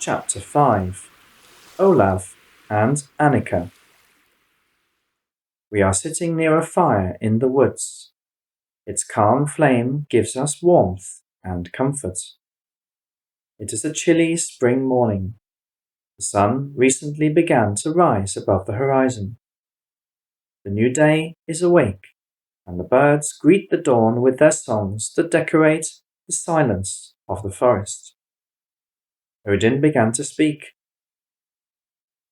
Chapter 5 Olav and Annika. We are sitting near a fire in the woods. Its calm flame gives us warmth and comfort. It is a chilly spring morning. The sun recently began to rise above the horizon. The new day is awake, and the birds greet the dawn with their songs that decorate the silence of the forest. Odin began to speak.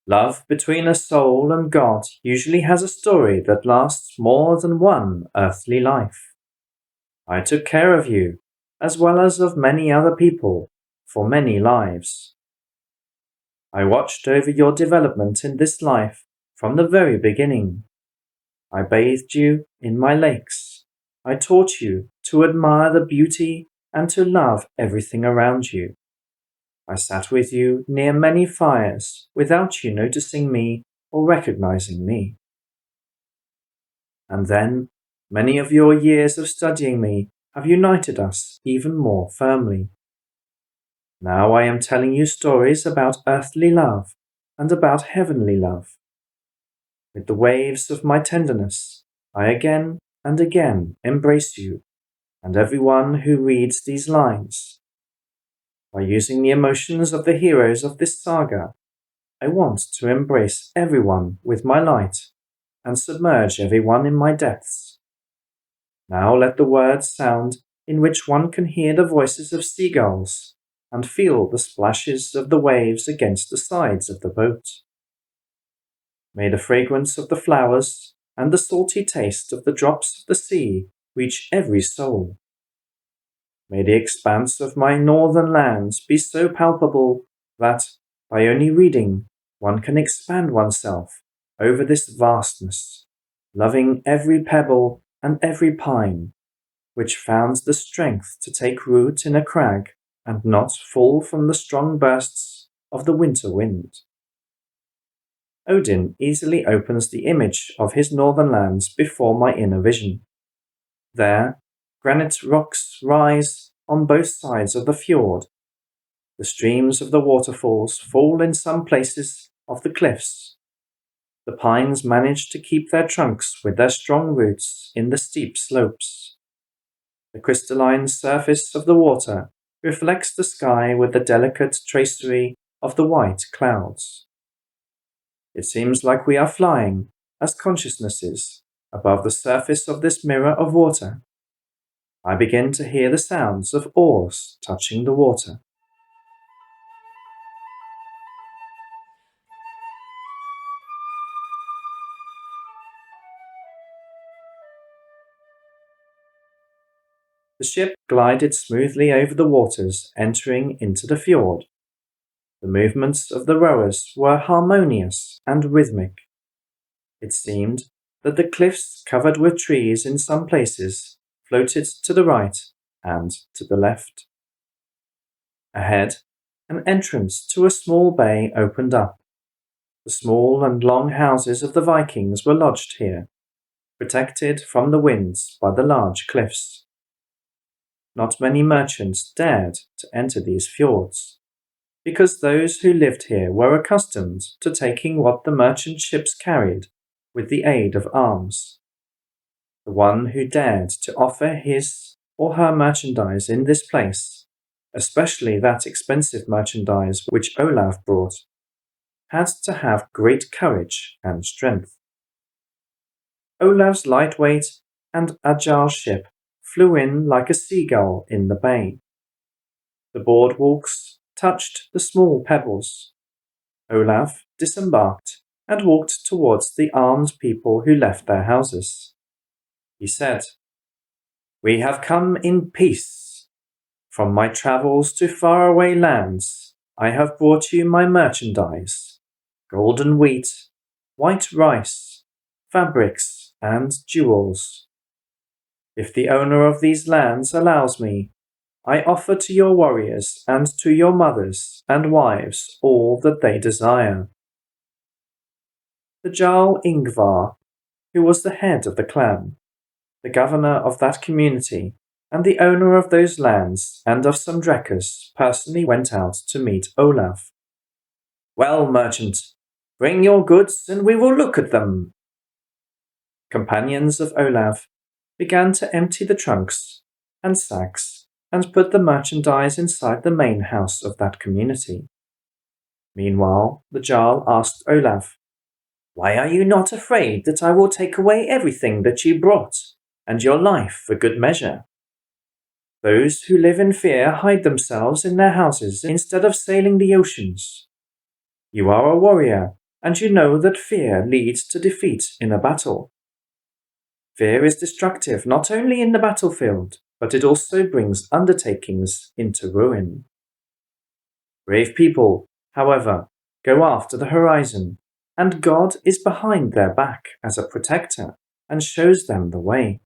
Love between a soul and God usually has a story that lasts more than one earthly life. I took care of you, as well as of many other people, for many lives. I watched over your development in this life from the very beginning. I bathed you in my lakes. I taught you to admire the beauty and to love everything around you. I sat with you near many fires without you noticing me or recognizing me. And then, many of your years of studying me have united us even more firmly. Now I am telling you stories about earthly love and about heavenly love. With the waves of my tenderness, I again and again embrace you and everyone who reads these lines. By using the emotions of the heroes of this saga, I want to embrace everyone with my light and submerge everyone in my depths. Now let the words sound in which one can hear the voices of seagulls and feel the splashes of the waves against the sides of the boat. May the fragrance of the flowers and the salty taste of the drops of the sea reach every soul. May the expanse of my northern lands be so palpable that, by only reading, one can expand oneself over this vastness, loving every pebble and every pine, which found the strength to take root in a crag and not fall from the strong bursts of the winter wind. Odin easily opens the image of his northern lands before my inner vision. There, granite rocks rise on both sides of the fjord. The streams of the waterfalls fall in some places of the cliffs. The pines manage to keep their trunks with their strong roots in the steep slopes. The crystalline surface of the water reflects the sky with the delicate tracery of the white clouds. It seems like we are flying, as consciousnesses, above the surface of this mirror of water. I begin to hear the sounds of oars touching the water. The ship glided smoothly over the waters, entering into the fjord. The movements of the rowers were harmonious and rhythmic. It seemed that the cliffs covered with trees in some places floated to the right and to the left. Ahead, an entrance to a small bay opened up. The small and long houses of the Vikings were lodged here, protected from the winds by the large cliffs. Not many merchants dared to enter these fjords, because those who lived here were accustomed to taking what the merchant ships carried with the aid of arms. The one who dared to offer his or her merchandise in this place, especially that expensive merchandise which Olav brought, had to have great courage and strength. Olav's lightweight and agile ship flew in like a seagull in the bay. The boardwalks touched the small pebbles. Olav disembarked and walked towards the armed people who left their houses. He said, "We have come in peace. From my travels to faraway lands, I have brought you my merchandise, golden wheat, white rice, fabrics, and jewels. If the owner of these lands allows me, I offer to your warriors and to your mothers and wives all that they desire." The Jarl Ingvar, who was the head of the clan, the governor of that community, and the owner of those lands and of some drekkers, personally went out to meet Olav. Well, merchant, bring your goods and we will look at them. Companions of Olav began to empty the trunks and sacks and put the merchandise inside the main house of that community. Meanwhile, the Jarl asked Olav, "Why are you not afraid that I will take away everything that you brought, and your life for good measure? Those who live in fear hide themselves in their houses instead of sailing the oceans. You are a warrior, and you know that fear leads to defeat in a battle. Fear is destructive not only in the battlefield, but it also brings undertakings into ruin. Brave people, however, go after the horizon, and God is behind their back as a protector and shows them the way.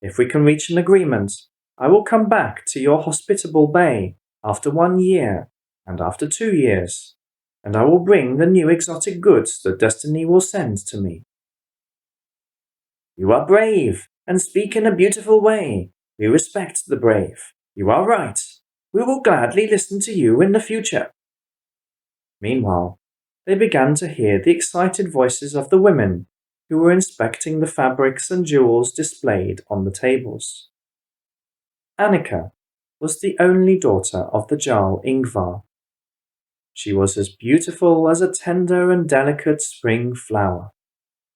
If we can reach an agreement, I will come back to your hospitable bay after 1 year and after 2 years, and I will bring the new exotic goods that destiny will send to me." "You are brave and speak in a beautiful way. We respect the brave. You are right. We will gladly listen to you in the future." Meanwhile, they began to hear the excited voices of the women who were inspecting the fabrics and jewels displayed on the tables. Annika was the only daughter of the Jarl Ingvar. She was as beautiful as a tender and delicate spring flower,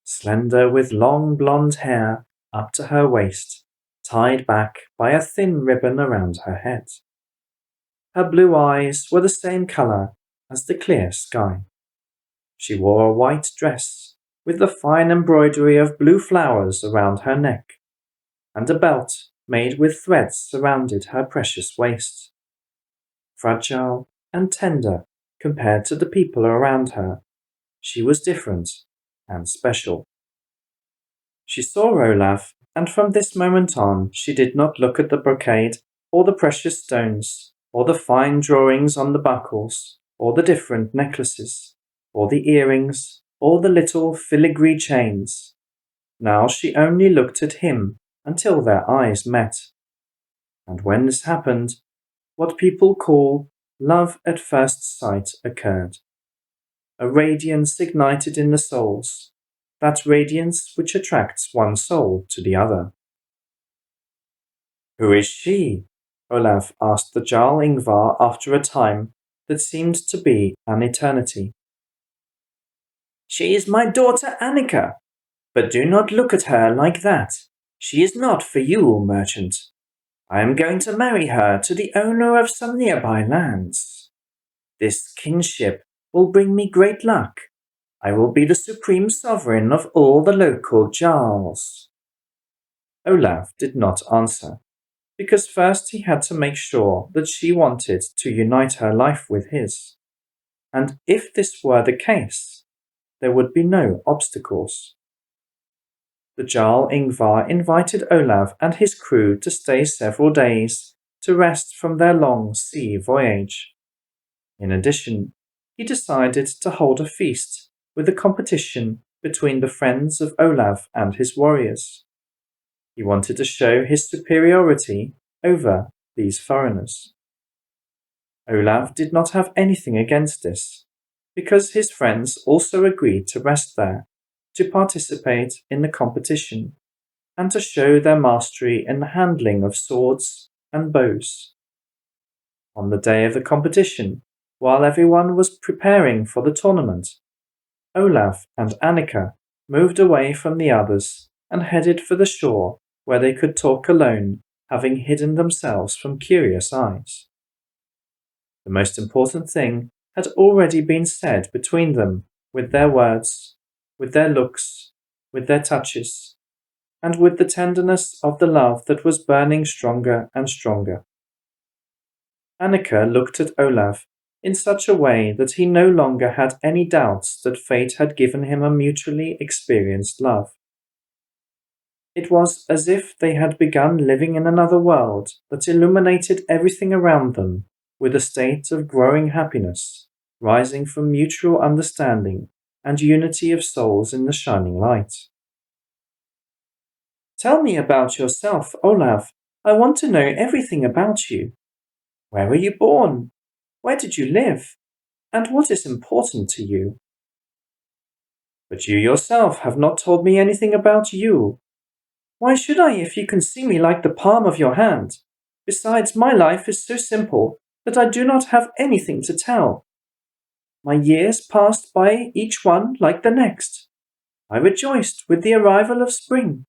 slender with long blonde hair up to her waist, tied back by a thin ribbon around her head. Her blue eyes were the same color as the clear sky. She wore a white dress with the fine embroidery of blue flowers around her neck, and a belt made with threads surrounded her precious waist. Fragile and tender compared to the people around her, she was different and special. She saw Olav, and from this moment on she did not look at the brocade, or the precious stones, or the fine drawings on the buckles, or the different necklaces, or the earrings, or the little filigree chains. Now she only looked at him until their eyes met. And when this happened, what people call love at first sight occurred. A radiance ignited in the souls, that radiance which attracts one soul to the other. "Who is she?" Olav asked the Jarl Ingvar after a time that seemed to be an eternity. "She is my daughter Annika, but do not look at her like that. She is not for you, merchant. I am going to marry her to the owner of some nearby lands. This kinship will bring me great luck. I will be the supreme sovereign of all the local jarls." Olav did not answer, because first he had to make sure that she wanted to unite her life with his. And if this were the case, there would be no obstacles. The Jarl Ingvar invited Olav and his crew to stay several days to rest from their long sea voyage. In addition, he decided to hold a feast with a competition between the friends of Olav and his warriors. He wanted to show his superiority over these foreigners. Olav did not have anything against this, because his friends also agreed to rest there, to participate in the competition, and to show their mastery in the handling of swords and bows. On the day of the competition, while everyone was preparing for the tournament, Olav and Annika moved away from the others and headed for the shore where they could talk alone, having hidden themselves from curious eyes. The most important thing had already been said between them, with their words, with their looks, with their touches, and with the tenderness of the love that was burning stronger and stronger. Annika looked at Olav in such a way that he no longer had any doubts that fate had given him a mutually experienced love. It was as if they had begun living in another world that illuminated everything around them with a state of growing happiness, rising from mutual understanding and unity of souls in the shining light. "Tell me about yourself, Olav. I want to know everything about you. Where were you born? Where did you live? and what is important to you. But you yourself have not told me anything about you. Why should I if you can see me like the palm of your hand? Besides, my life is so simple that I do not have anything to tell. My years passed by each one like the next. I rejoiced with the arrival of spring,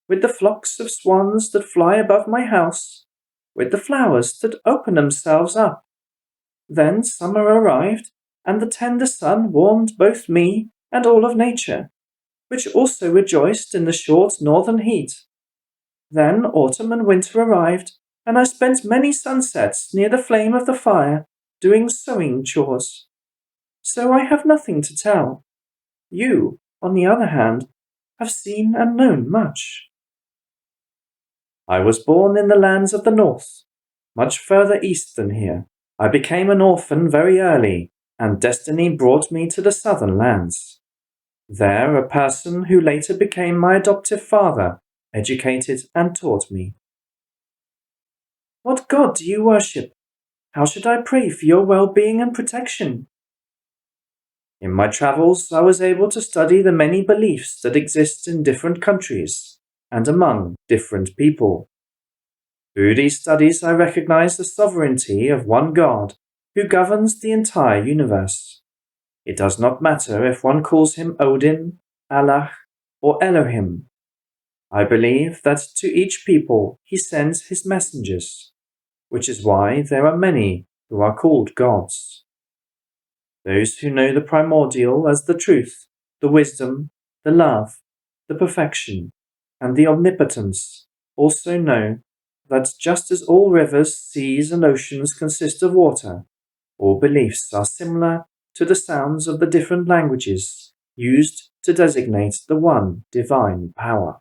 with the flocks of swans that fly above my house, with the flowers that open themselves up. Then summer arrived, and the tender sun warmed both me and all of nature, which also rejoiced in the short northern heat. Then autumn and winter arrived, and I spent many sunsets near the flame of the fire, doing sewing chores. So I have nothing to tell. You, on the other hand, have seen and known much. I was born in the lands of the north, much further east than here. I became an orphan very early, and destiny brought me to the southern lands. There, a person who later became my adoptive father educated and taught me. What god do you worship? How should I pray for your well-being and protection? In my travels, I was able to study the many beliefs that exist in different countries and among different people. Through these studies, I recognize the sovereignty of one God who governs the entire universe. It does not matter if one calls him Odin, Allah, or Elohim. I believe that to each people he sends his messengers, which is why there are many who are called gods. Those who know the primordial as the truth, the wisdom, the love, the perfection, and the omnipotence also know that just as all rivers, seas, and oceans consist of water, all beliefs are similar to the sounds of the different languages used to designate the one divine power.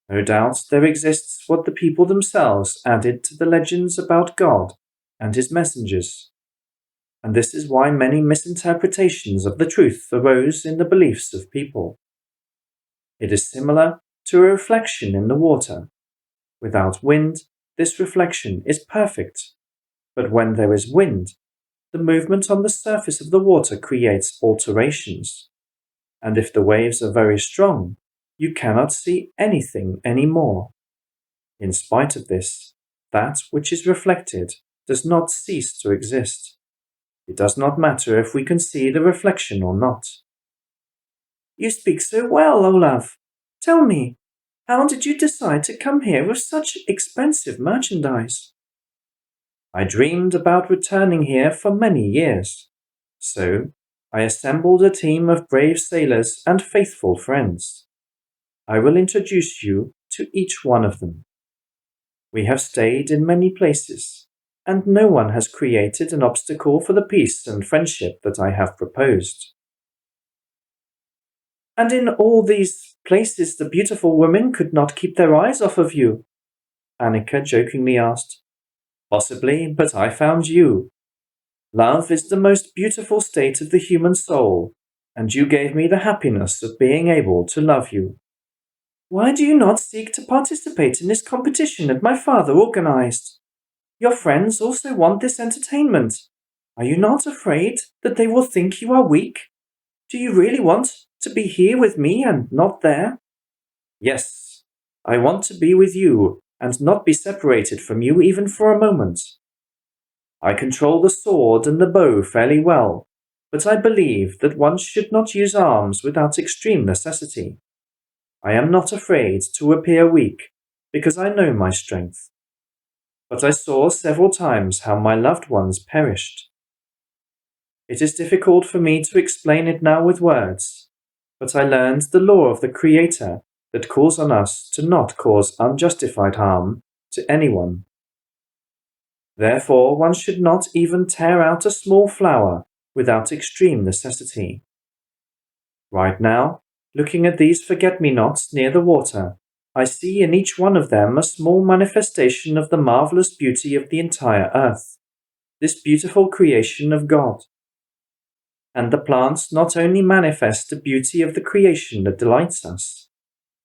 No doubt there exists what the people themselves added to the legends about God and his messengers, and this is why many misinterpretations of the truth arose in the beliefs of people. It is similar to a reflection in the water. Without wind, this reflection is perfect, but when there is wind, the movement on the surface of the water creates alterations, and if the waves are very strong, you cannot see anything anymore. In spite of this, that which is reflected does not cease to exist. It does not matter if we can see the reflection or not. You speak so well, Olav. Tell me, how did you decide to come here with such expensive merchandise? I dreamed about returning here for many years, so I assembled a team of brave sailors and faithful friends. I will introduce you to each one of them. We have stayed in many places, and no one has created an obstacle for the peace and friendship that I have proposed. And in all these places the beautiful women could not keep their eyes off of you? Annika jokingly asked. Possibly, but I found you. Love is the most beautiful state of the human soul, and you gave me the happiness of being able to love you. Why do you not seek to participate in this competition that my father organized? Your friends also want this entertainment. Are you not afraid that they will think you are weak? Do you really want to be here with me and not there? Yes, I want to be with you and not be separated from you even for a moment. I control the sword and the bow fairly well, but I believe that one should not use arms without extreme necessity. I am not afraid to appear weak, because I know my strength. But I saw several times how my loved ones perished. It is difficult for me to explain it now with words, but I learned the law of the Creator that calls on us to not cause unjustified harm to anyone. Therefore, one should not even tear out a small flower without extreme necessity. Right now, looking at these forget-me-nots near the water, I see in each one of them a small manifestation of the marvelous beauty of the entire earth, this beautiful creation of God. And the plants not only manifest the beauty of the creation that delights us,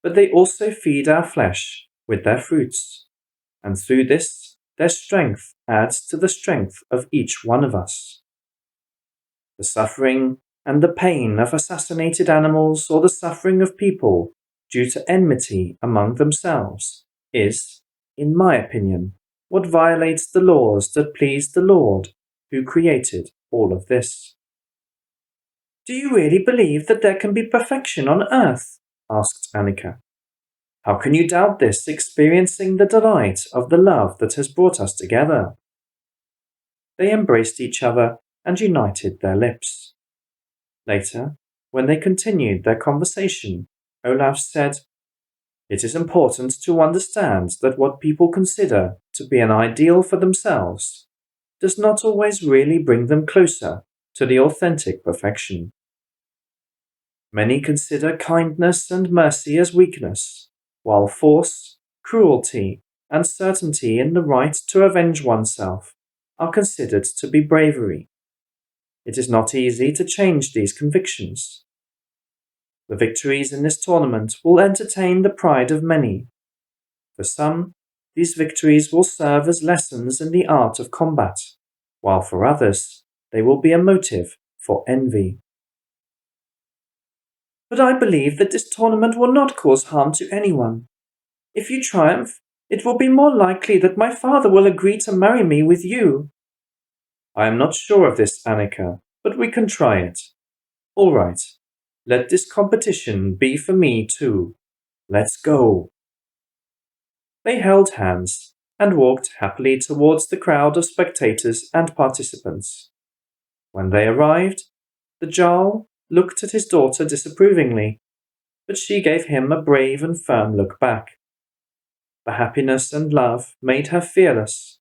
but they also feed our flesh with their fruits, and through this, their strength adds to the strength of each one of us. The suffering and the pain of assassinated animals or the suffering of people due to enmity among themselves is, in my opinion, what violates the laws that please the Lord, who created all of this. Do you really believe that there can be perfection on earth? Asked Annika. How can you doubt this, experiencing the delight of the love that has brought us together? They embraced each other and united their lips. Later, when they continued their conversation, Olav said, It is important to understand that what people consider to be an ideal for themselves does not always really bring them closer to the authentic perfection. Many consider kindness and mercy as weakness, while force, cruelty, and certainty in the right to avenge oneself are considered to be bravery. It is not easy to change these convictions. The victories in this tournament will entertain the pride of many. For some, these victories will serve as lessons in the art of combat, while for others, they will be a motive for envy. But I believe that this tournament will not cause harm to anyone. If you triumph, it will be more likely that my father will agree to marry me with you. I am not sure of this, Annika, but we can try it. All right, let this competition be for me too. Let's go. They held hands and walked happily towards the crowd of spectators and participants. When they arrived, the Jarl looked at his daughter disapprovingly, but she gave him a brave and firm look back. The happiness and love made her fearless.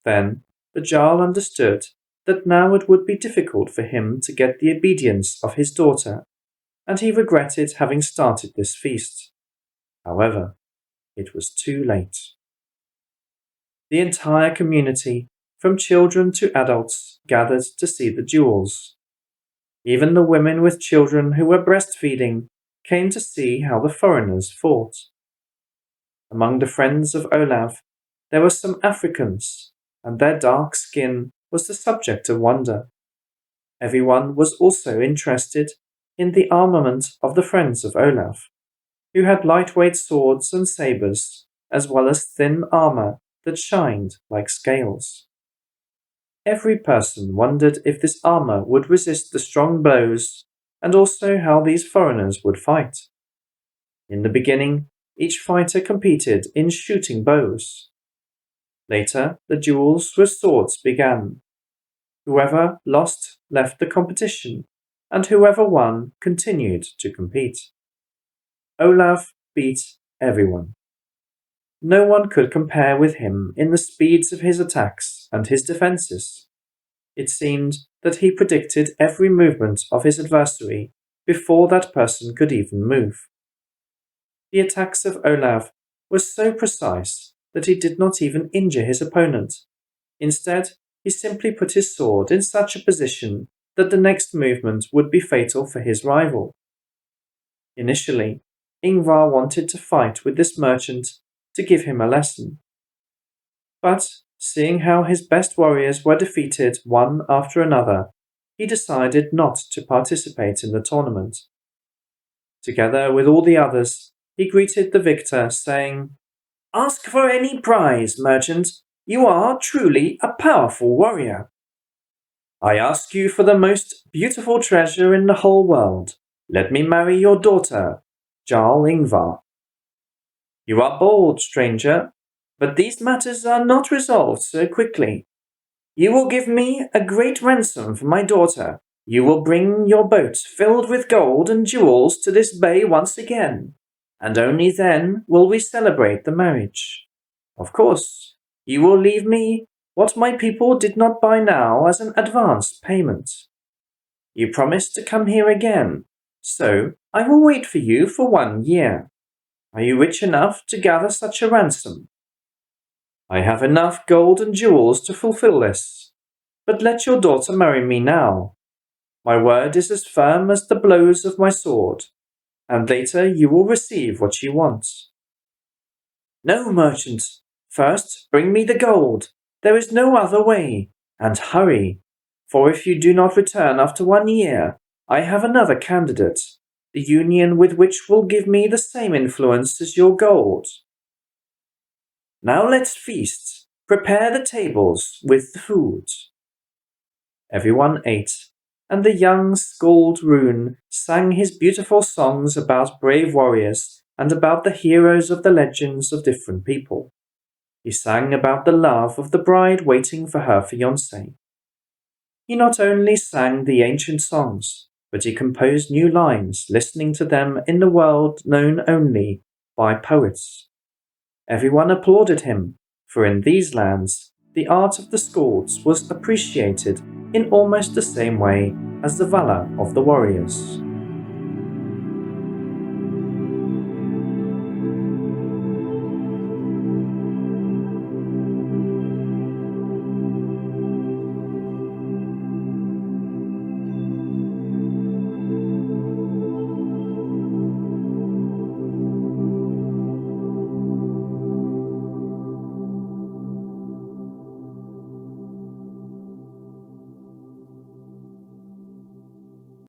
Then the Jarl understood that now it would be difficult for him to get the obedience of his daughter, and he regretted having started this feast. However, it was too late. The entire community, from children to adults, gathered to see the duels. Even the women with children who were breastfeeding came to see how the foreigners fought. Among the friends of Olav, there were some Africans, and their dark skin was the subject of wonder. Everyone was also interested in the armament of the friends of Olav, who had lightweight swords and sabres, as well as thin armor that shined like scales. Every person wondered if this armor would resist the strong blows, and also how these foreigners would fight. In the beginning, each fighter competed in shooting bows. Later, the duels with swords began. Whoever lost left the competition, and whoever won continued to compete. Olav beat everyone. No one could compare with him in the speeds of his attacks and his defenses. It seemed that he predicted every movement of his adversary before that person could even move. The attacks of Olav were so precise that he did not even injure his opponent. Instead, he simply put his sword in such a position that the next movement would be fatal for his rival. Initially, Ingvar wanted to fight with this merchant to give him a lesson. But, seeing how his best warriors were defeated one after another, he decided not to participate in the tournament. Together with all the others, he greeted the victor, saying, "Ask for any prize, merchant. You are truly a powerful warrior. I ask you for the most beautiful treasure in the whole world. Let me marry your daughter, Jarl Ingvar." "You are bold, stranger, but these matters are not resolved so quickly. You will give me a great ransom for my daughter. You will bring your boat filled with gold and jewels to this bay once again, and only then will we celebrate the marriage. Of course, you will leave me what my people did not buy now as an advance payment. You promised to come here again, so I will wait for you for 1 year. Are you rich enough to gather such a ransom?" "I have enough gold and jewels to fulfill this, but let your daughter marry me now. My word is as firm as the blows of my sword, and later you will receive what you want." "No, merchant. First, bring me the gold. There is no other way. And hurry. For if you do not return after 1 year, I have another candidate, the union with which will give me the same influence as your gold. Now let's feast. Prepare the tables with the food." Everyone ate, and the young Skald Rune sang his beautiful songs about brave warriors and about the heroes of the legends of different people. He sang about the love of the bride waiting for her fiancé. He not only sang the ancient songs, but he composed new lines, listening to them in the world known only by poets. Everyone applauded him, for in these lands, the art of the Skalds was appreciated in almost the same way as the valor of the warriors.